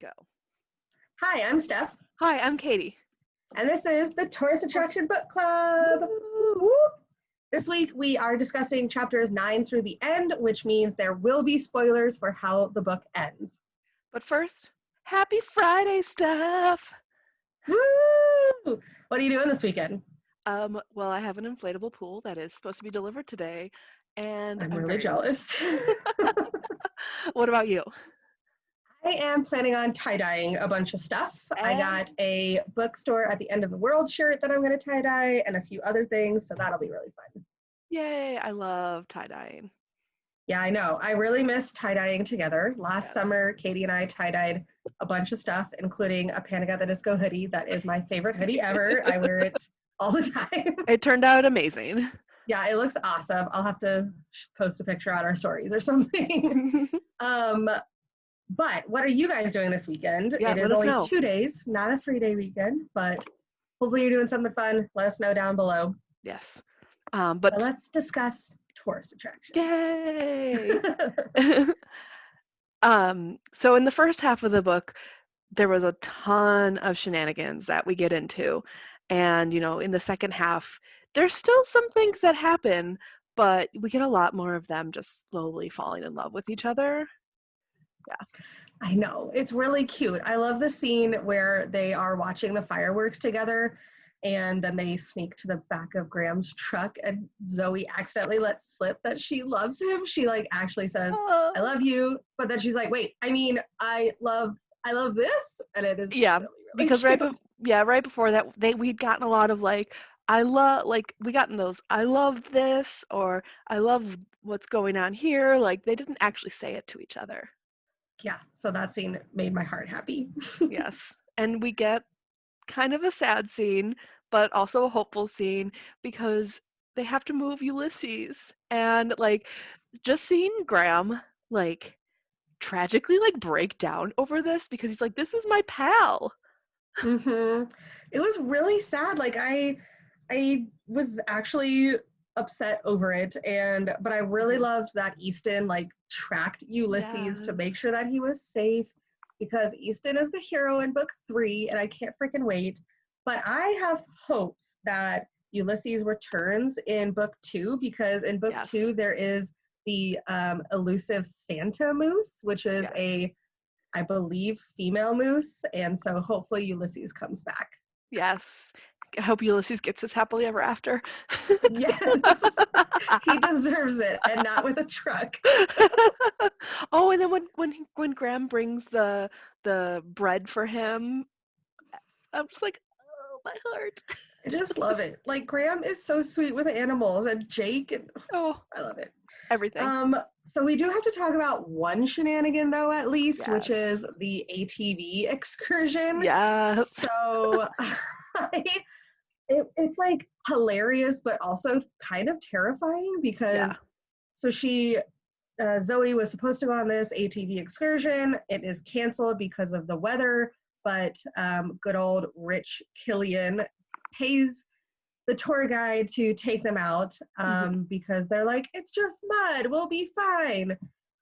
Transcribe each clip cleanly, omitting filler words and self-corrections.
Go. Hi, I'm Steph, Hi, I'm Katie. and this is the Tourist Attraction Book Club. Woo! Woo! This week we are discussing chapters 9 through the end, which means there will be spoilers for how the book ends. But first, happy Friday, Steph! Woo! What are you doing this weekend? Well, I have an inflatable pool that is supposed to be delivered today, and I'm I'm really very jealous. What about you? I am planning on tie-dyeing a bunch of stuff. I And got a bookstore at the end of the world shirt that I'm going to tie-dye and a few other things, so that'll be really fun. yay, I love tie-dyeing. Yeah, I know. I really miss tie-dyeing together. Last Yes. summer, Katie and I tie-dyed a bunch of stuff, including a Panic at the Disco hoodie. That is my favorite hoodie ever. I wear it all the time. It turned out amazing. Yeah, it looks awesome. I'll have to post a picture on our stories or something. But what are you guys doing this weekend? Yeah, It is let us only know. 2 days, not a 3-day weekend, but hopefully you're doing something fun. Let us know down below. Yes. But But let's discuss tourist attractions. yay! So in the first half of the book, there was a ton of shenanigans that we get into. And, in the second half, there's still some things that happen, but we get a lot more of them just slowly falling in love with each other. I know. It's really cute. I love the scene where they are watching the fireworks together and then they sneak to the back of Graham's truck and Zoe accidentally lets slip that she loves him. She actually says, Oh. I love you. But then she's like, wait, I mean, I love this. And it is Yeah, really, really because cute. right before that, we'd gotten a lot of we gotten those, I love this, or I love what's going on here. Like, they didn't actually say it to each other. Yeah. So that scene made my heart happy. Yes. And we get kind of a sad scene, but also a hopeful scene because they have to move Ulysses. And just seeing Graham tragically break down over this because he's like, this is my pal. It was really sad. I was actually upset over it, but I really loved that Easton tracked Ulysses to Yes. make sure that he was safe, because Easton is the hero in book 3 and I can't freaking wait. But I have hopes that Ulysses returns in book 2, because in book Yes. 2 there is the elusive Santa moose, which is Yes. I believe, female moose, and so hopefully Ulysses comes back. Yes. I hope Ulysses gets his happily ever after. Yes, he deserves it, and not with a truck. Oh, and then when Graham brings the bread for him, I'm just like, oh, my heart. I just love it. Graham is so sweet with animals, and Jake, and Oh, I love it. everything. So we do have to talk about one shenanigan though, at least, which Yes. is the ATV excursion. Yes. So it's hilarious, but also kind of terrifying, because Yeah. so Zoe was supposed to go on this ATV excursion. It is canceled because of the weather, but good old rich Killian pays the tour guide to take them out, because they're like, it's just mud, we'll be fine.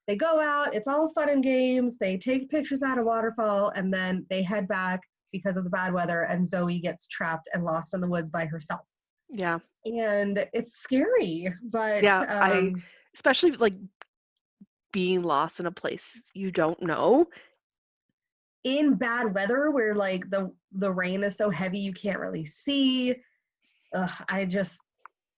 They go out, it's all fun and games, they take pictures at a waterfall, and then they head back because of the bad weather, and Zoe gets trapped and lost in the woods by herself. Yeah. And it's scary, but Yeah. I especially being lost in a place you don't know. in bad weather where the rain is so heavy you can't really see,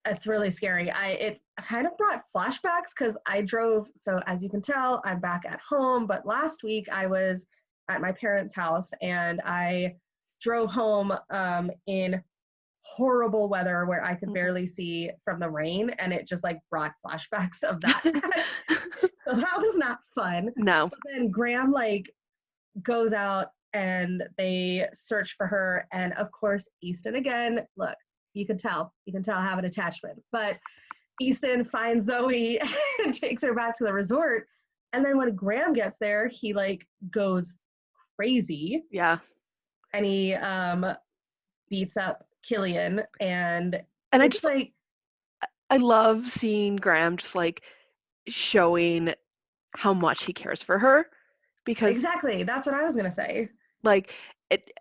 it's really scary. It kind of brought flashbacks, because I drove, so as you can tell, I'm back at home, but last week I was at my parents' house and I drove home in horrible weather where I could barely see from the rain, and it just brought flashbacks of that. So that was not fun. No. But then Graham goes out and they search for her, and of course Easton again, look, you can tell I have an attachment, but Easton finds Zoe and takes her back to the resort, and then when Graham gets there, he goes crazy. Yeah. And he beats up Killian, and I love seeing Graham just showing how much he cares for her, because Exactly. That's what I was gonna say. like it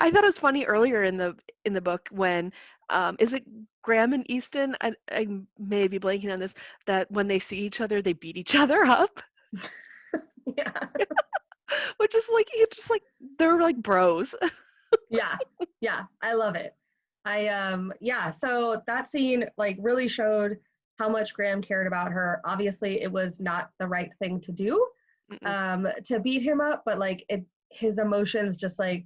I thought it was funny earlier in the book when is it Graham and Easton, I may be blanking on this, that when they see each other they beat each other up, Yeah. which is like it's just like they're like bros. Yeah. Yeah. I love it. Yeah, so that scene like really showed how much Graham cared about her. Obviously, it was not the right thing to do, Mm-mm. to beat him up, but like his emotions just like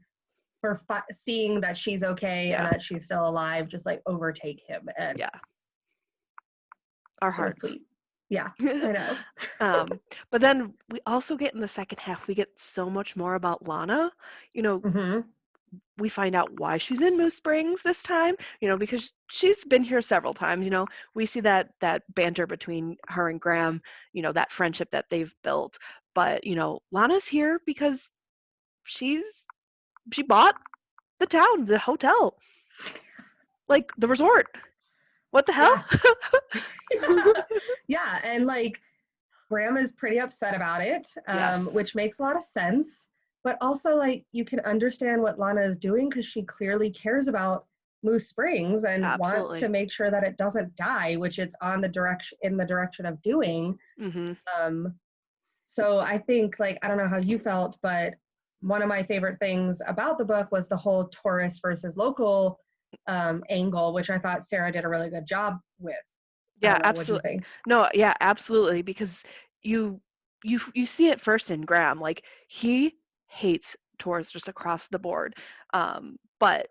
for seeing that she's okay and Yeah, that she's still alive just like overtake him, and yeah, our it was hearts. sweet. Yeah, I know. um, but then we also get in the second half, we get so much more about Lana. You know, Hmm. we find out why she's in Moose Springs this time, because she's been here several times. We see that banter between her and Graham, that friendship that they've built. But, Lana's here because she bought the town, the hotel, like the resort. What the hell? Yeah. Yeah, and like Graham is pretty upset about it, Yes, which makes a lot of sense. But also, like, you can understand what Lana is doing because she clearly cares about Moose Springs and wants to absolutely. make sure that it doesn't die, which it's on the direction in the direction of doing. Mhm. Um, so I think, like, I don't know how you felt, but one of my favorite things about the book was the whole tourist versus local angle, which I thought Sarah did a really good job with. I Yeah, don't know. What do you absolutely. think? No, yeah, absolutely. Because you you see it first in Graham. Like he hates tourists just across the board. But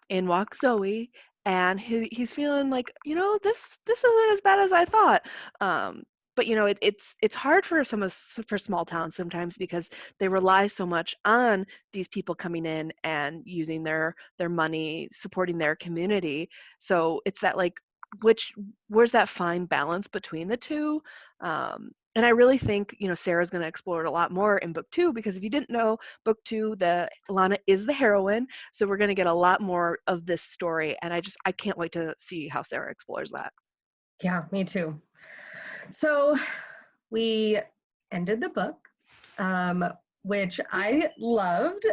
in walks Zoe, and he's feeling like, this isn't as bad as I thought. Um, but it's hard for for small towns sometimes because they rely so much on these people coming in and using their money, supporting their community. So it's that like which where's that fine balance between the two? And I really think Sarah's going to explore it a lot more in book two, because if you didn't know, book two, the Lana is the heroine, so we're going to get a lot more of this story, and I can't wait to see how Sarah explores that. Yeah, me too. So we ended the book, um, which I loved.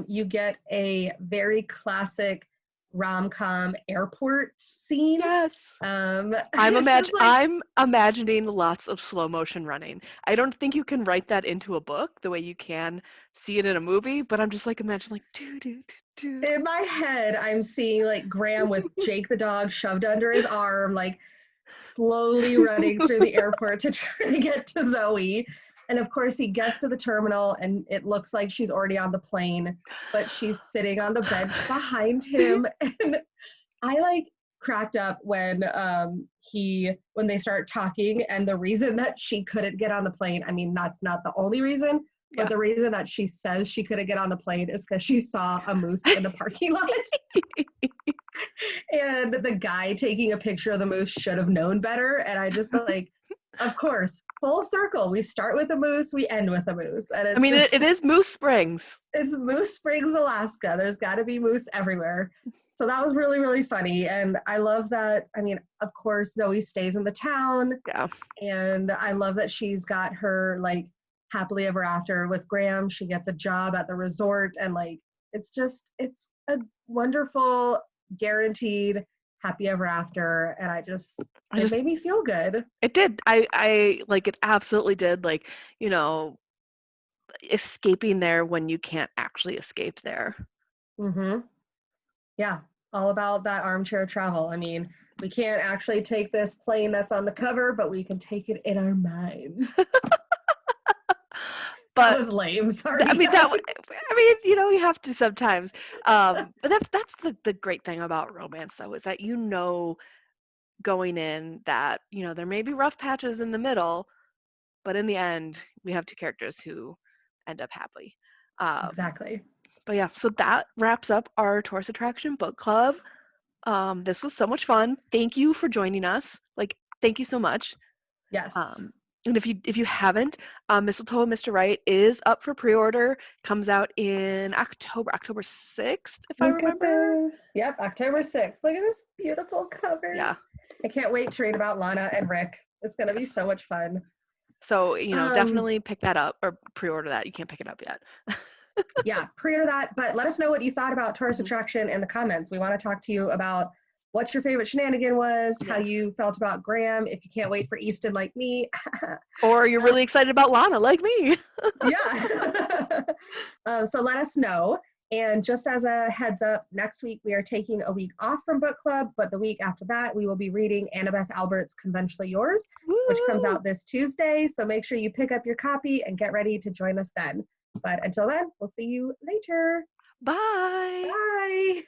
You get a very classic rom-com airport scene. Yes. It's just like, I'm imagining lots of slow motion running. I don't think you can write that into a book the way you can see it in a movie, but I'm just like imagining like do do do in my head, I'm seeing like Graham with Jake the dog shoved under his arm, like slowly running through the airport to try to get to Zoe. And of course, he gets to the terminal and it looks like she's already on the plane, but she's sitting on the bench behind him. And I like cracked up when when they start talking, and the reason that she couldn't get on the plane, I mean that's not the only reason, but Yeah. the reason that she says she couldn't get on the plane is because she saw a moose in the parking lot. And the guy taking a picture of the moose should have known better. And I just like, of course, full circle. We start with a moose, we end with a moose. And I it's mean, just, it is Moose Springs. it's Moose Springs, Alaska. There's got to be moose everywhere. So that was really, really funny. And I love that. I mean, of course, Zoe stays in the town. Yeah. And I love that she's got her like happily ever after with Graham. She gets a job at the resort. And like, it's a wonderful, guaranteed happy ever after. And I it just made me feel good. It did. I like it absolutely did. Like, you know, escaping there when you can't actually escape there. Hmm. Yeah, all about that armchair travel. I mean, we can't actually take this plane that's on the cover, but we can take it in our minds. That But was lame. Sorry, I mean guys. you have to sometimes. But that's the great thing about romance though, is that going in that, there may be rough patches in the middle, but in the end, we have two characters who end up happy. Um, Exactly. but yeah, so that wraps up our Tourist Attraction Book Club. This was so much fun. Thank you for joining us. Like, thank you so much. Yes. Um, and if you haven't, Mistletoe and Mr. Right is up for pre-order. Comes out in October 6th, if I Look at remember. this. Yep, October 6th. Look at this beautiful cover. Yeah. I can't wait to read about Lana and Rick. It's going to be Yes. so much fun. So, Um, definitely pick that up or pre-order that. You can't pick it up yet. yeah, pre-order that, but let us know what you thought about Tourist Mhm. Attraction in the comments. We want to talk to you about what your favorite shenanigan was, how Yeah. you felt about Graham, if you can't wait for Easton like me. Or you're Um, really excited about Lana like me. yeah. So let us know. And just as a heads up, next week we are taking a week off from book club, but the week after that we will be reading Annabeth Albert's Conventionally Yours, which comes Woo! out this Tuesday. So make sure you pick up your copy and get ready to join us then. But until then, we'll see you later. Bye. Bye.